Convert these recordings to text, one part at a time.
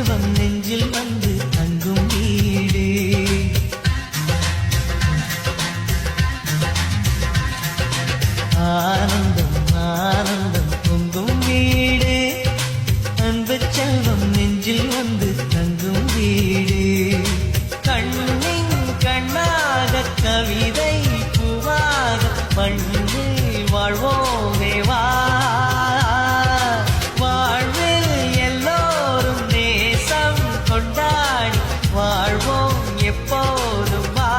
செல்வம் நெஞ்சில் வந்து தங்கும் வீடு. ஆனந்தம் ஆனந்தம் பொங்கும் வீடு. அன்பு செல்வம் நெஞ்சில் வந்து தங்கும் வீடு. கண்ணின் கண்ணாக கவிதை பூவாக மண்ணில் வாழ்வோமே வா. வாழ்வில் எல்லோரும் நேசம் கொண்டாடி வாழ்வோம் எப்போதும் வா.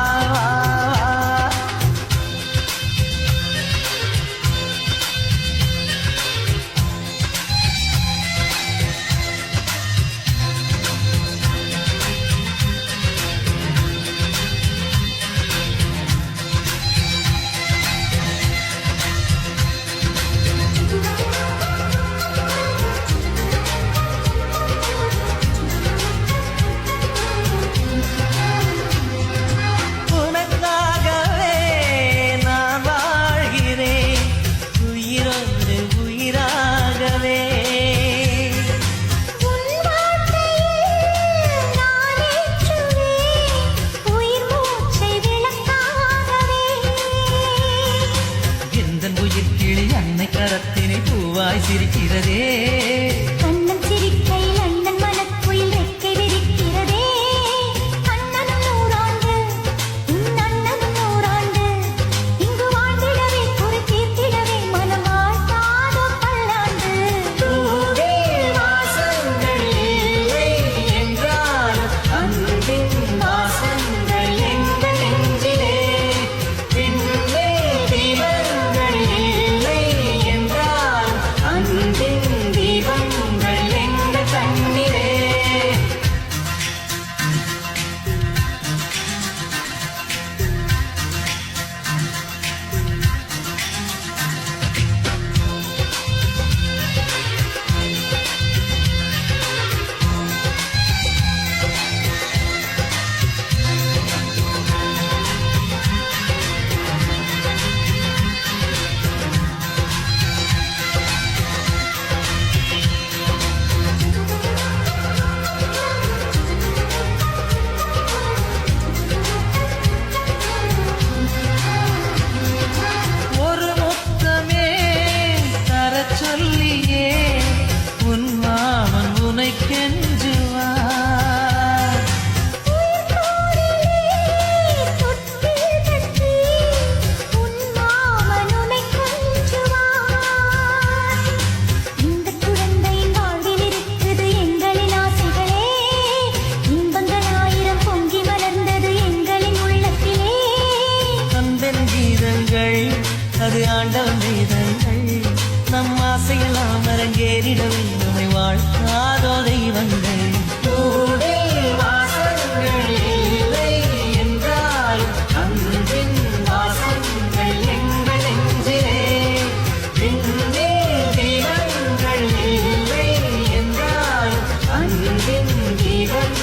கரத்தினை பூவாய் சிரிக்கிறதே. கண்ணன் சிரிக்கையில் அண்ணன் மனக்குயில் ரெக்கை விரிக்கிறதே. அண்ணனும் நூறாண்டு உன் அண்ணனும் நூறாண்டு இங்கு வாழ்ந்திடவே ஒரு தீர்த்திடவே மனம் வாழ்த்தாத பல்லாண்டு. வாசங்கள் இல்லை என்றால் அன்பின் வாசங்கள் எங்கள் நெஞ்சிலே. பின்னே தீபங்கள் இல்லை என்றால் அன்பின் தீபங்கள் எங்கள் கண்ணிலே. ஒரு முத்தமே தரச் சொல்லியே உன் மாமன் உனை கெஞ்சுவார். இந்த குழந்தையின் வாழ்வில் இருக்குது எங்களின் ஆசைகளே. இன்பங்கள் ஆயிரம் பொங்கி மலர்ந்தது எங்களின் உள்ளத்திலே. அன்பின் கீதங்கள் அது ஆண்டவன் வேதங்கள். நம் ஆசையெல்லாம் அரங்கேறிடவே நம்மை வாழ்த்தாதோ தெய்வங்கள். வாசங்கள் இல்லை என்றால் அன்பின் வாசங்கள் எங்கள் நெஞ்சிலே. பின்னே தீபங்கள் இல்லை என்றால் அன்பின் தீபங்கள்